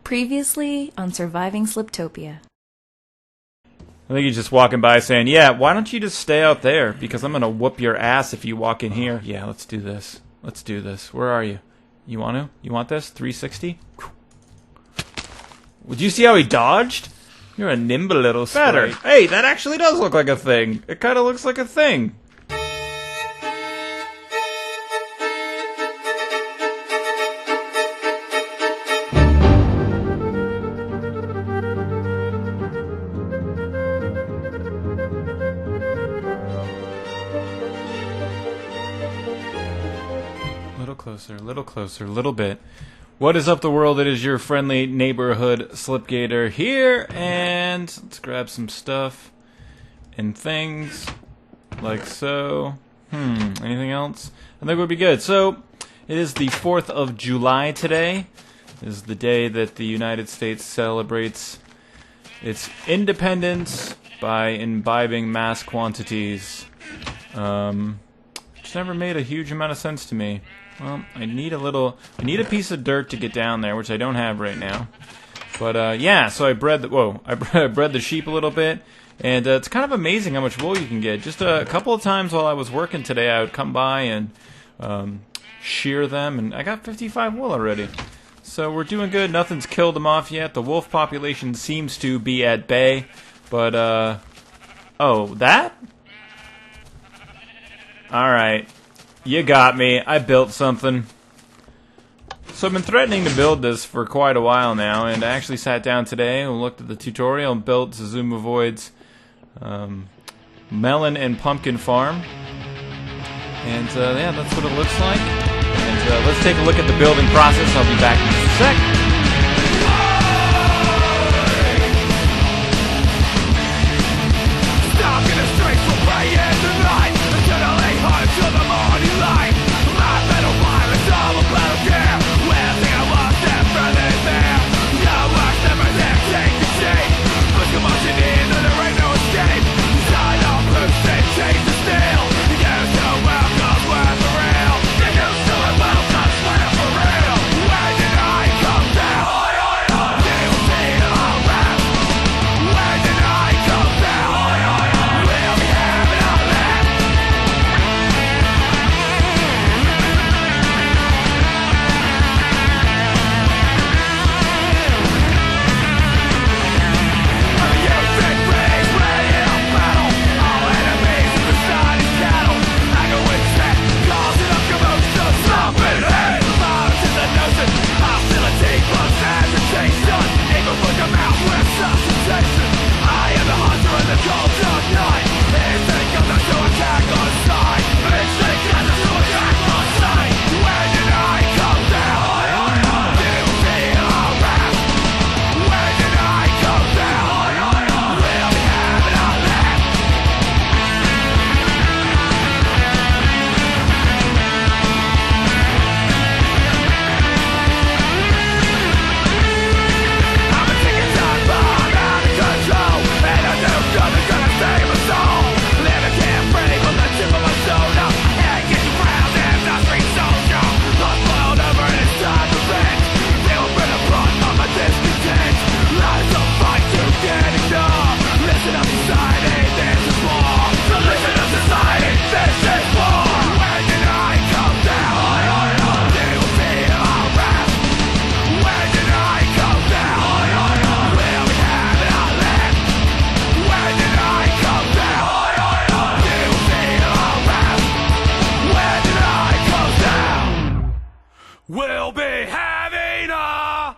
Previously on Surviving Sliptopia. I think he's just walking by saying, yeah, why don't you just stay out there? Because I'm going to whoop your ass if you walk in here. Yeah, let's do this. Let's do this. Where are you? You want to? You want this? 360? Would you see how he dodged? You're a nimble little sprite. Hey, that actually does look like a thing. It kind of looks like a thing. A little closer, a little bit. What is up, the world? It is your friendly neighborhood Slipgator here, and let's grab some stuff and things like so. Anything else? I think we'll be good. So, it is the 4th of July today. It is the day that the United States celebrates its independence by imbibing mass quantities. Which never made a huge amount of sense to me. Well, I need a piece of dirt to get down there, which I don't have right now. But, yeah, so I bred the sheep a little bit, and it's kind of amazing how much wool you can get. Just a couple of times while I was working today, I would come by and shear them, and I got 55 wool already. So we're doing good. Nothing's killed them off yet. The wolf population seems to be at bay, but, oh, that? Alright. You got me. I built something. So I've been threatening to build this for quite a while now, and I actually sat down today and looked at the tutorial and built Xisumavoid's melon and pumpkin farm. And yeah, that's what it looks like. And let's take a look at the building process. I'll be back in a sec. We'll be having a...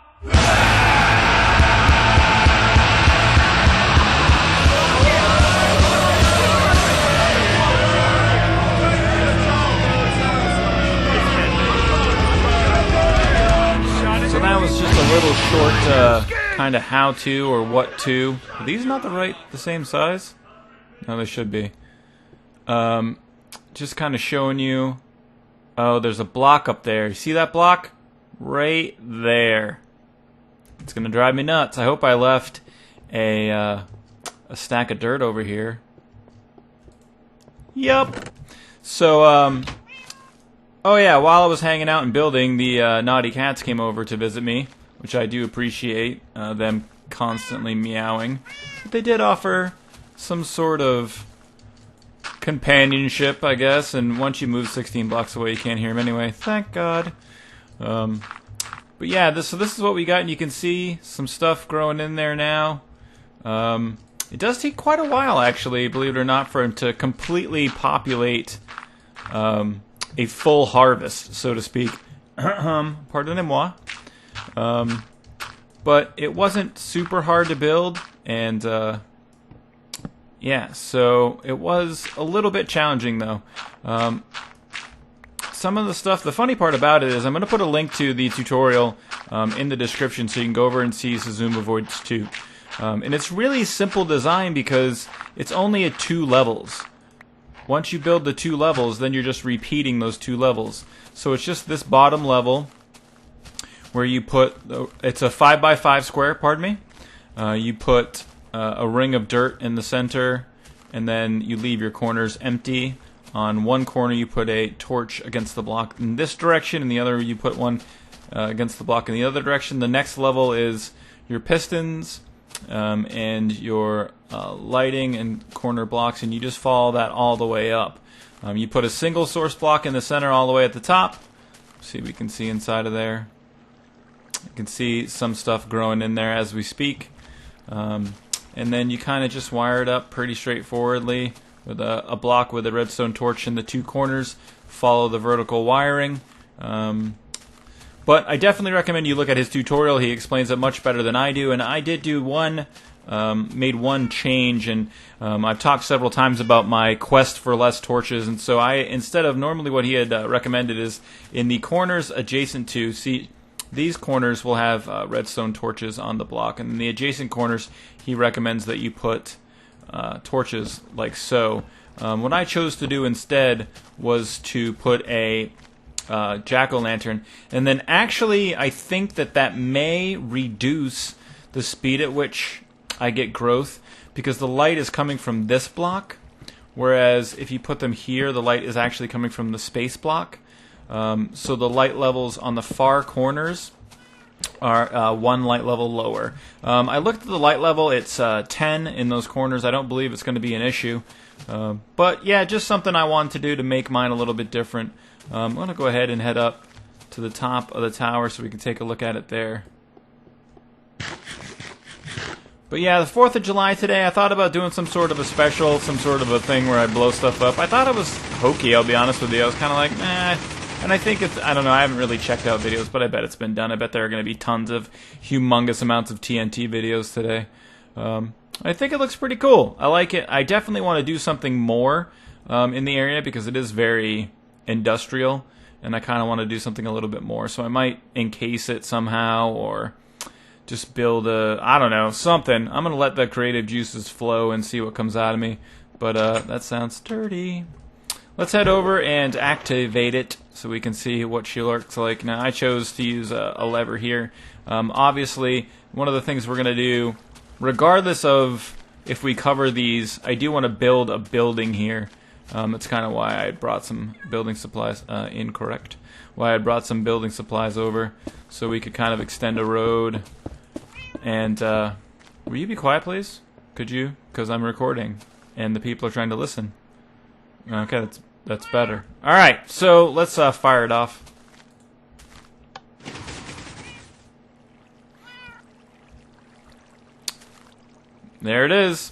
So that was just a little short kind of how-to or what-to. Are these not the same size? No, they should be. Just kind of showing you. Oh, there's a block up there. You see that block? Right there. It's gonna drive me nuts. I hope I left a stack of dirt over here. Yup. So, oh yeah, while I was hanging out and building, the naughty cats came over to visit me. which I do appreciate, them constantly meowing. But they did offer some sort of companionship, I guess, and once you move 16 blocks away, you can't hear them anyway. Thank God. But yeah, this is what we got, and you can see some stuff growing in there now. It does take quite a while, actually, believe it or not, for him to completely populate a full harvest, so to speak. Pardonnez-moi. But it wasn't super hard to build, and yeah, so it was a little bit challenging, though. Some of the stuff, the funny part about it is I'm going to put a link to the tutorial in the description so you can go over and see Xisumavoid 2. And it's really simple design because it's only at 2 levels. Once you build the 2 levels, then you're just repeating those 2 levels. So it's just this bottom level where you put, it's a 5x5 square, pardon me. You put a ring of dirt in the center, and then you leave your corners empty. On one corner you put a torch against the block in this direction, and the other you put one against the block in the other direction. The next level is your pistons and your lighting and corner blocks, and you just follow that all the way up. You put a single source block in the center all the way at the top. See, we can see inside of there. You can see some stuff growing in there as we speak. And then you kind of just wire it up pretty straightforwardly with a block with a redstone torch in the 2 corners. Follow the vertical wiring. But I definitely recommend you look at his tutorial. He explains it much better than I do. And I did do made one change, and I've talked several times about my quest for less torches. And so instead of normally what he had recommended is in the corners adjacent to, see, these corners will have redstone torches on the block, and in the adjacent corners he recommends that you put torches like so. What I chose to do instead was to put a jack-o'-lantern, and then actually I think that may reduce the speed at which I get growth, because the light is coming from this block, whereas if you put them here, the light is actually coming from the space block. So the light levels on the far corners are 1 light level lower. I looked at the light level, it's 10 in those corners. I don't believe it's going to be an issue. But yeah, just something I wanted to do to make mine a little bit different. I'm going to go ahead and head up to the top of the tower so we can take a look at it there. But yeah, the 4th of July today, I thought about doing some sort of a special, some sort of a thing where I blow stuff up. I thought it was hokey, I'll be honest with you. I was kind of like, nah. And I think it's, I don't know, I haven't really checked out videos, but I bet it's been done. I bet there are going to be tons of humongous amounts of TNT videos today. I think it looks pretty cool. I like it. I definitely want to do something more in the area because it is very industrial, and I kind of want to do something a little bit more. So I might encase it somehow, or just build I don't know, something. I'm going to let the creative juices flow and see what comes out of me. But that sounds dirty. Let's head over and activate it so we can see what she looks like. Now, I chose to use a lever here. Obviously, one of the things we're going to do, regardless of if we cover these, I do want to build a building here. That's kind of why I brought some building supplies, incorrect. Why I brought some building supplies over, so we could kind of extend a road. And, will you be quiet, please? Could you? Because I'm recording, and the people are trying to listen. Okay, that's better. Alright, so let's fire it off. There it is.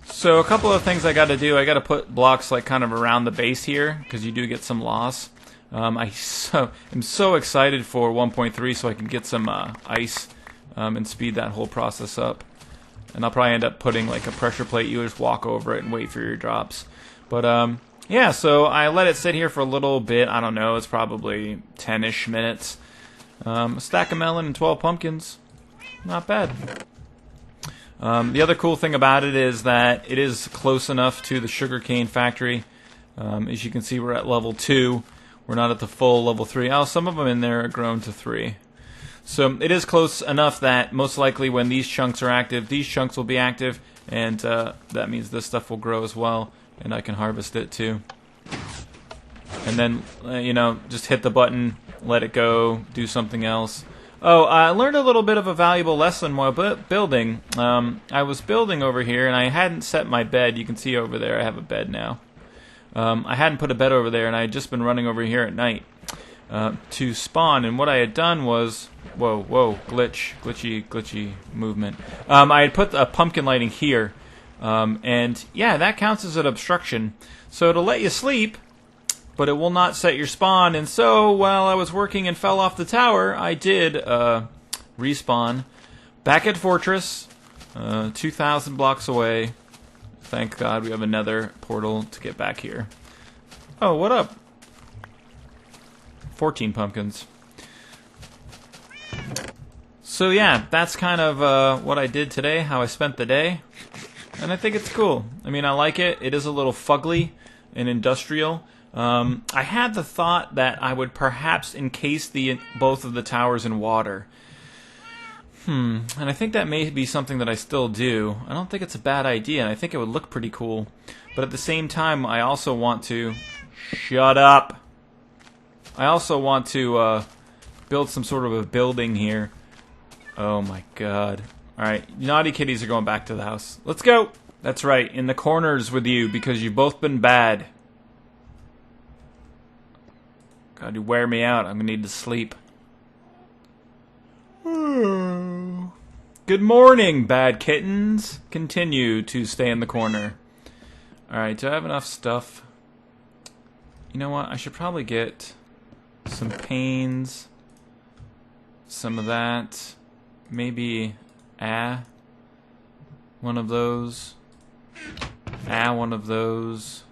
So a couple of things I got to do. I got to put blocks like kind of around the base here, because you do get some loss. I'm so excited for 1.3 so I can get some ice and speed that whole process up. And I'll probably end up putting like a pressure plate. You just walk over it and wait for your drops. But yeah, so I let it sit here for a little bit. I don't know, it's probably 10-ish minutes. A stack of melon and 12 pumpkins. Not bad. The other cool thing about it is that it is close enough to the sugarcane factory. As you can see, we're at level 2. We're not at the full level 3. Oh, some of them in there are grown to 3. So it is close enough that most likely when these chunks are active, these chunks will be active, and that means this stuff will grow as well, and I can harvest it too. And then, you know, just hit the button, let it go, do something else. Oh, I learned a little bit of a valuable lesson while building. I was building over here, and I hadn't set my bed. You can see over there I have a bed now. I hadn't put a bed over there, and I had just been running over here at night to spawn. And what I had done was... Whoa, glitchy movement. I had put a pumpkin lighting here, and yeah, that counts as an obstruction. So it'll let you sleep, but it will not set your spawn. And so while I was working and fell off the tower, I did respawn back at Fortress, 2,000 blocks away. Thank God we have another portal to get back here. Oh, what up? 14 pumpkins. So yeah, that's kind of what I did today, how I spent the day. And I think it's cool. I mean, I like it. It is a little fugly and industrial. I had the thought that I would perhaps encase both of the towers in water. And I think that may be something that I still do. I don't think it's a bad idea, and I think it would look pretty cool. But at the same time, I also want to... Shut up! I also want to build some sort of a building here. Oh my god. Alright, naughty kitties are going back to the house. Let's go! That's right, in the corners with you, because you've both been bad. God, you wear me out. I'm gonna need to sleep. Good morning, bad kittens. Continue to stay in the corner. Alright, do I have enough stuff? You know what? I should probably get some panes. Some of that. Maybe one of those. One of those.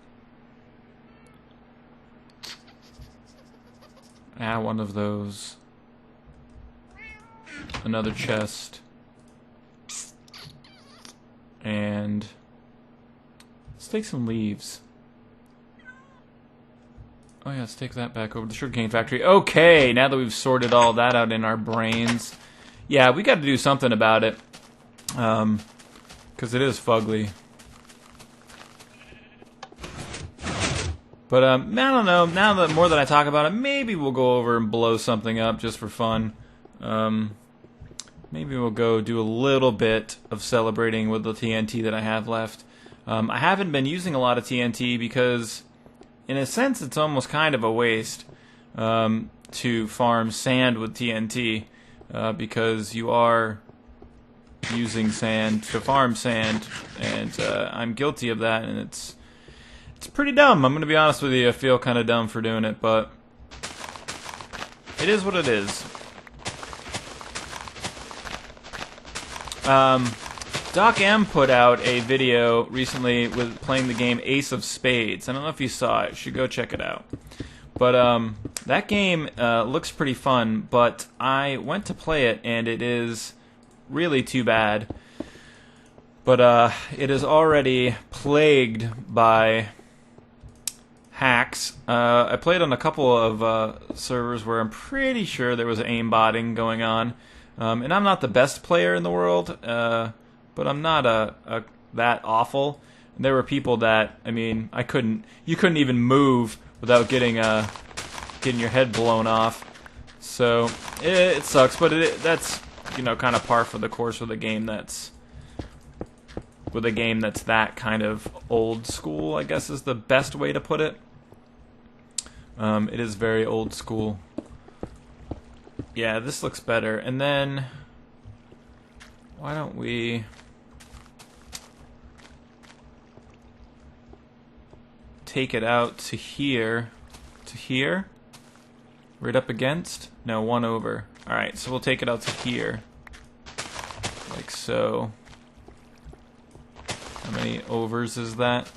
One of those. Another chest. And let's take some leaves. Oh yeah, let's take that back over to the sugarcane factory. Okay, now that we've sorted all that out in our brains. Yeah, we got to do something about it. Because it is fugly. But I don't know, now that more that I talk about it, maybe we'll go over and blow something up just for fun. Maybe we'll go do a little bit of celebrating with the TNT that I have left. I haven't been using a lot of TNT because, in a sense, it's almost kind of a waste to farm sand with TNT because you are using sand to farm sand, and I'm guilty of that, and it's pretty dumb. I'm going to be honest with you, I feel kind of dumb for doing it, but it is what it is. Doc M put out a video recently with playing the game Ace of Spades. I don't know if you saw it. You should go check it out. But that game looks pretty fun, but I went to play it, and it is really too bad. But it is already plagued by hacks. I played on a couple of servers where I'm pretty sure there was aimbotting going on. And I'm not the best player in the world, but I'm not that awful. And there were people that, I mean, you couldn't even move without getting your head blown off. So it sucks, but that's kind of par for the course with a game that's that kind of old school, I guess is the best way to put it. It is very old school. Yeah, this looks better. And then, why don't we take it out to here? To here? Right up against? No, one over. Alright, so we'll take it out to here. Like so. How many overs is that?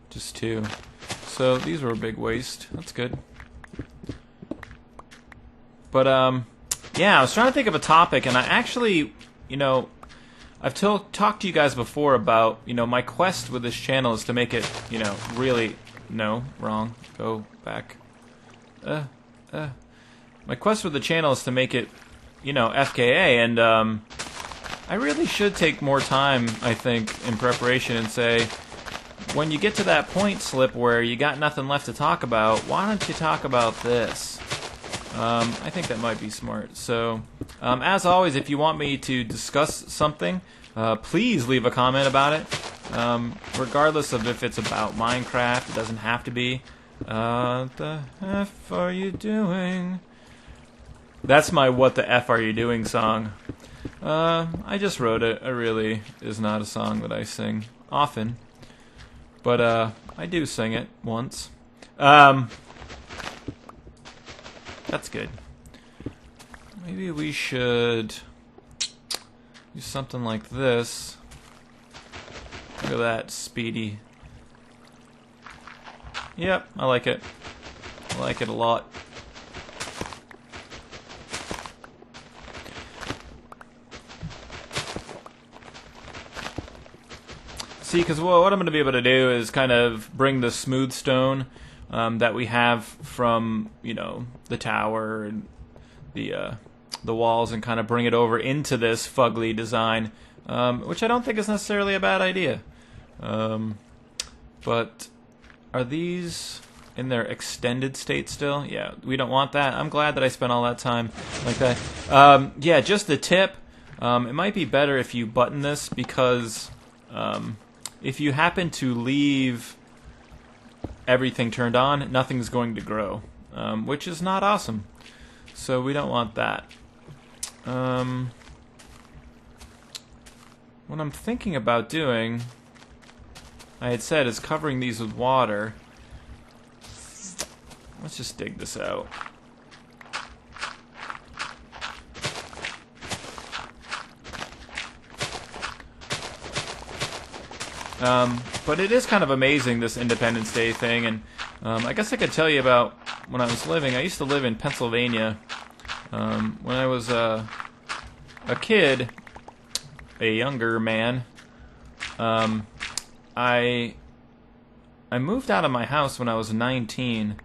Just 2. So these were a big waste. That's good. But, yeah, I was trying to think of a topic, and I actually, I've talked to you guys before about, my quest with this channel is to make it, really, no, wrong, go back, my quest with the channel is to make it, FKA, and, I really should take more time, I think, in preparation and say, when you get to that point, Slip, where you got nothing left to talk about, why don't you talk about this? I think that might be smart. So, as always, if you want me to discuss something, please leave a comment about it. Regardless of if it's about Minecraft, it doesn't have to be. What the F are you doing? That's my What the F Are You Doing song. I just wrote it. It really is not a song that I sing often. But I do sing it once. That's good. Maybe we should do something like this. Look at that, speedy. Yep, I like it. I like it a lot. See, because what I'm going to be able to do is kind of bring the smooth stone that we have from, you know, the tower and the walls, and kind of bring it over into this fugly design, which I don't think is necessarily a bad idea. But are these in their extended state still? Yeah, we don't want that. I'm glad that I spent all that time like that. Yeah, just the tip. It might be better if you button this, because if you happen to leave everything turned on, nothing's going to grow, which is not awesome. So we don't want that. What I'm thinking about doing, I had said, is covering these with water. Let's just dig this out. But it is kind of amazing, this Independence Day thing, and I guess I could tell you about when I was living. I used to live in Pennsylvania. When I was a kid, a younger man, I moved out of my house when I was 19.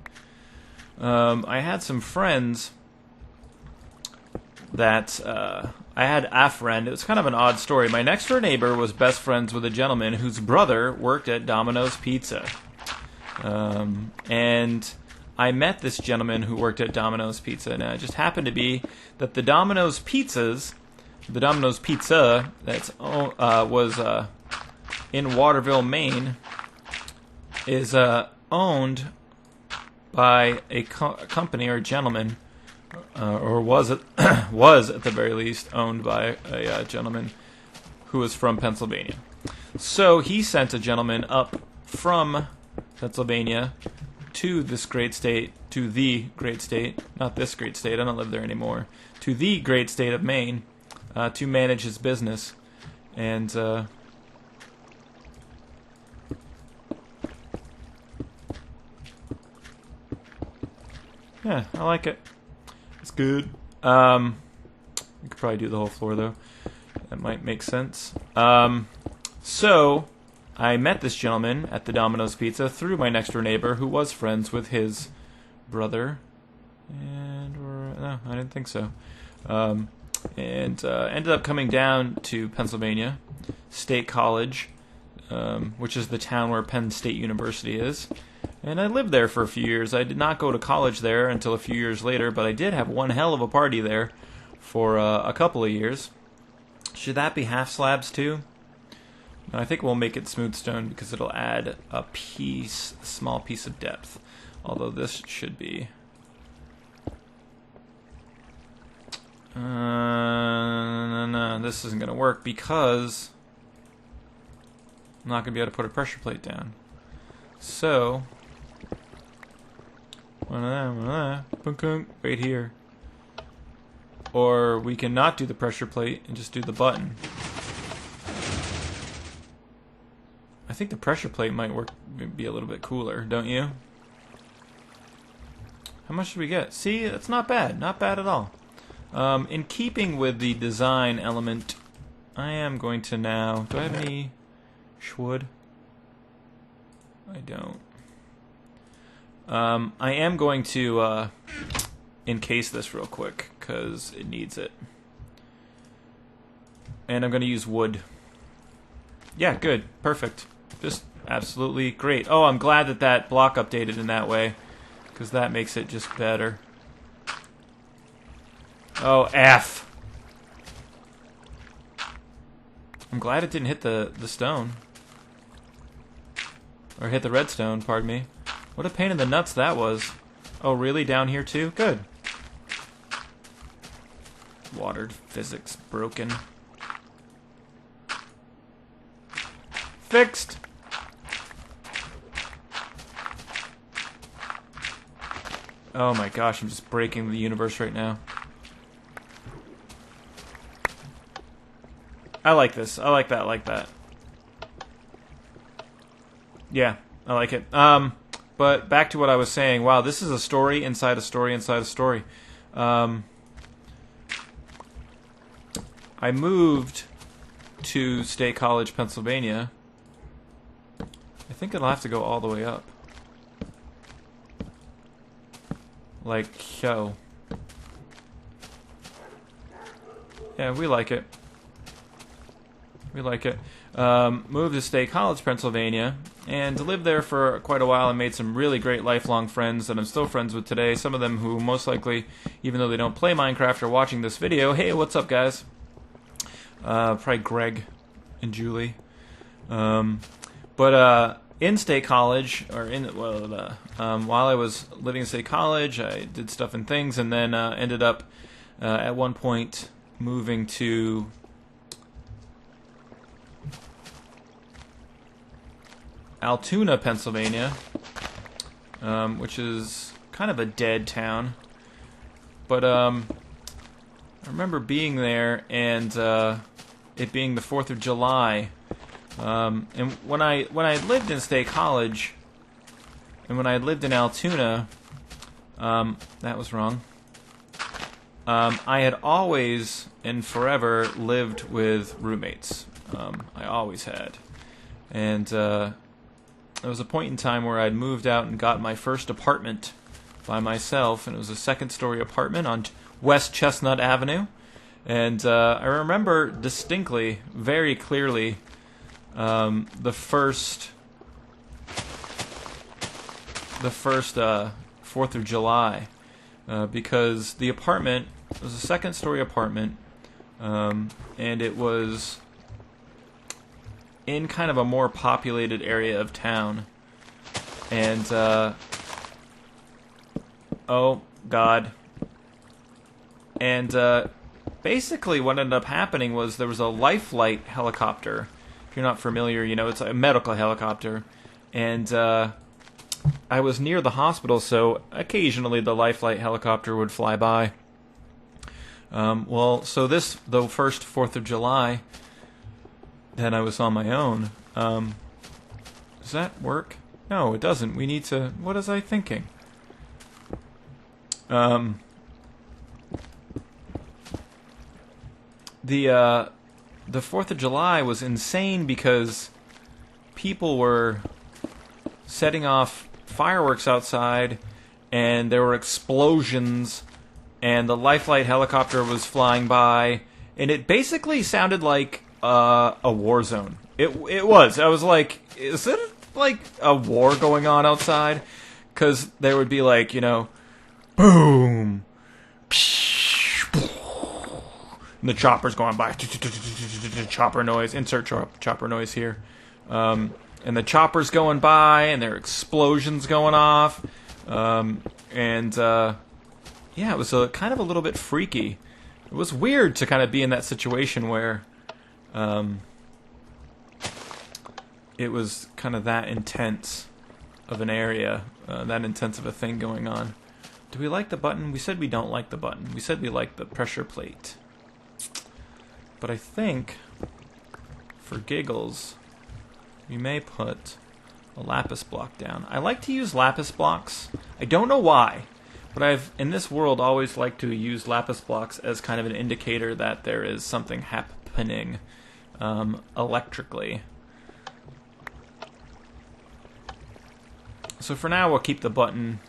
I had some friends that I had a friend. It was kind of an odd story. My next door neighbor was best friends with a gentleman whose brother worked at Domino's Pizza. And I met this gentleman who worked at Domino's Pizza. Now, it just happened to be that the Domino's Pizza that was in Waterville, Maine, is owned by a company or gentleman, or was at the very least owned by a gentleman who was from Pennsylvania. So he sent a gentleman up from Pennsylvania to this great state, to the great state, not this great state, I don't live there anymore, to the great state of Maine, to manage his business. And yeah, I like it. It's good. You could probably do the whole floor, though. That might make sense. So I met this gentleman at the Domino's Pizza through my next door neighbor, who was friends with his brother. And no, I didn't think so. And ended up coming down to Pennsylvania State College, which is the town where Penn State University is. And I lived there for a few years. I did not go to college there until a few years later, but I did have one hell of a party there for a couple of years. Should that be half slabs too? No, I think we'll make it smooth stone because it'll add a small piece of depth. Although this should be... no, this isn't going to work because I'm not going to be able to put a pressure plate down. So... right here. Or we can not do the pressure plate and just do the button. I think the pressure plate might be a little bit cooler, don't you? How much did we get? See, that's not bad. Not bad at all. In keeping with the design element, I am going to now... Do I have any wood? I don't. I am going to encase this real quick because it needs it. And I'm going to use wood. Yeah, good. Perfect. Just absolutely great. Oh, I'm glad that block updated in that way because that makes it just better. Oh, F. I'm glad it didn't hit the stone. Or hit the redstone, pardon me. What a pain in the nuts that was. Oh, really? Down here too? Good. Watered physics broken. Fixed! Oh my gosh, I'm just breaking the universe right now. I like this. I like that. I like that. Yeah, I like it. But back to what I was saying. Wow, this is a story inside a story inside a story. I moved to State College, Pennsylvania. I think it'll have to go all the way up. Like so. Yeah, we like it. We like it. Moved to State College, Pennsylvania, and lived there for quite a while and made some really great lifelong friends that I'm still friends with today. Some of them who most likely, even though they don't play Minecraft, are watching this video. Hey, what's up, guys? Probably Greg and Julie. But in State College, or while I was living in State College, I did stuff and things, and then ended up at one point moving to Altoona, Pennsylvania, which is kind of a dead town. But I remember being there and it being the 4th of July. And when I lived in State College, and when I lived in Altoona, that was wrong. I had always and forever lived with roommates. I always had. And there was a point in time where I'd moved out and got my first apartment by myself, and it was a second-story apartment on West Chestnut Avenue. And I remember distinctly, very clearly, the first 4th of July, because the apartment was a second-story apartment, and it was in kind of a more populated area of town. And oh God. And basically what ended up happening was there was a life flight helicopter. If you're not familiar, you know, it's a medical helicopter. And I was near the hospital, so occasionally the life flight helicopter would fly by. Well, so the first 4th of July that I was on my own. Does that work? No, it doesn't. We need to... What was I thinking? The 4th of July was insane because people were setting off fireworks outside, and there were explosions, and the life flight helicopter was flying by, and it basically sounded like a war zone. It was. I was like, is it like a war going on outside? Because there would be like, you know, boom, and the chopper's going by, chopper noise, insert chopper noise here, and the chopper's going by, and there are explosions going off, and yeah, it was kind of a little bit freaky. It was weird to kind of be in that situation where it was kind of that intense of an area, that intense of a thing going on. Do we like the button? We said we don't like the button. We said we like the pressure plate. But I think, for giggles, we may put a lapis block down. I like to use lapis blocks. I don't know why, but I've, in this world, always liked to use lapis blocks as kind of an indicator that there is something happening electrically. So for now, we'll keep the button,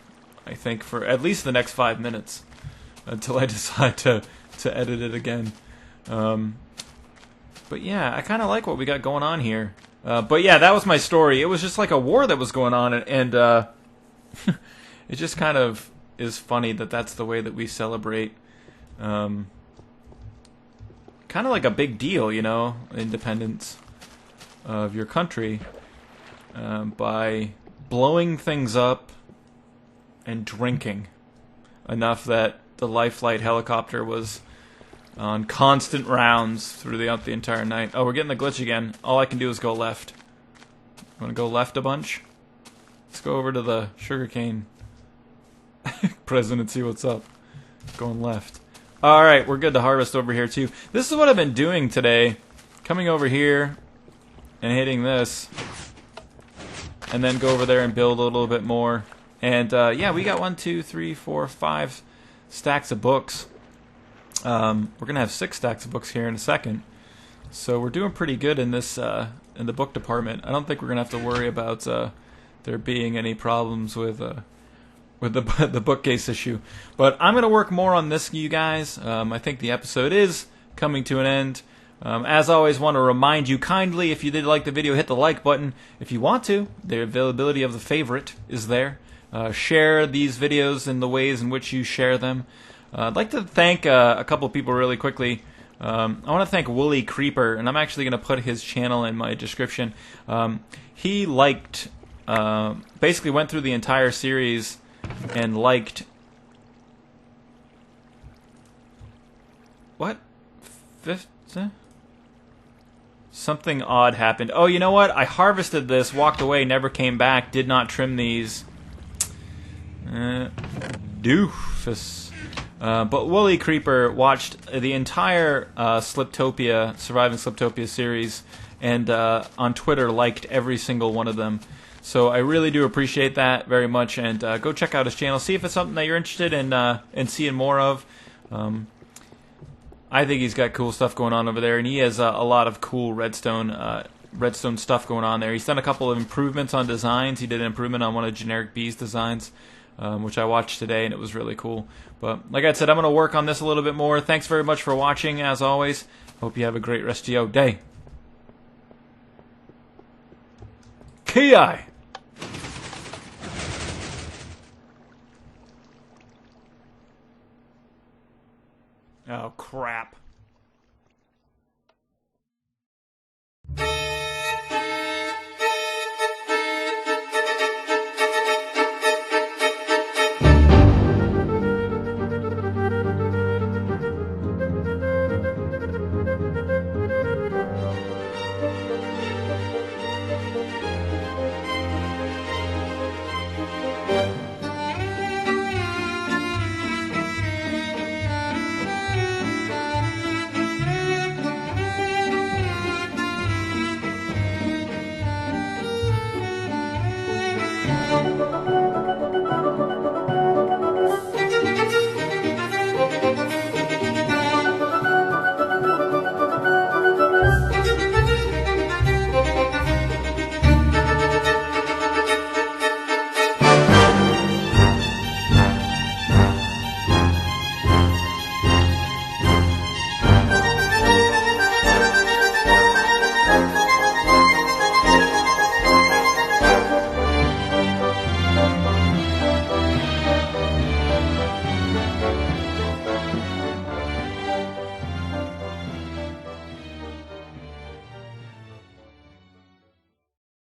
I think, for at least the next 5 minutes until I decide to edit it again. But yeah, I kind of like what we got going on here. But yeah, that was my story. It was just like a war that was going on, and it just kind of is funny that that's the way that we celebrate kind of like a big deal, you know, independence of your country, by blowing things up and drinking enough that the Life Flight helicopter was on constant rounds throughout the entire night. Oh, we're getting the glitch again. All I can do is go left. Want to go left a bunch? Let's go over to the sugarcane prison and see what's up. Going left. Alright, we're good to harvest over here too. This is what I've been doing today. Coming over here and hitting this. And then go over there and build a little bit more. And yeah, we got 1, 2, 3, 4, 5 stacks of books. We're gonna have 6 stacks of books here in a second. So we're doing pretty good in this in the book department. I don't think we're gonna have to worry about there being any problems with the bookcase issue. But I'm gonna work more on this, you guys. I think the episode is coming to an end. As always, want to remind you kindly, if you did like the video, hit the like button. If you want to, the availability of the favorite is there. Share these videos in the ways in which you share them. I'd like to thank a couple of people really quickly. I want to thank Woolly Creeper, and I'm actually going to put his channel in my description. He liked, basically went through the entire series and liked... What? Something odd happened. Oh, you know what? I harvested this, walked away, never came back, did not trim these. Doofus. But Woolly Creeper watched the entire Sliptopia, Surviving Sliptopia series, and on Twitter liked every single one of them. So I really do appreciate that very much, and go check out his channel. See if it's something that you're interested in seeing more of. I think he's got cool stuff going on over there, and he has a lot of cool redstone stuff going on there. He's done a couple of improvements on designs. He did an improvement on one of Generic B's designs, which I watched today, and it was really cool. But like I said, I'm going to work on this a little bit more. Thanks very much for watching, as always. Hope you have a great rest of your day. Ki! Oh, crap.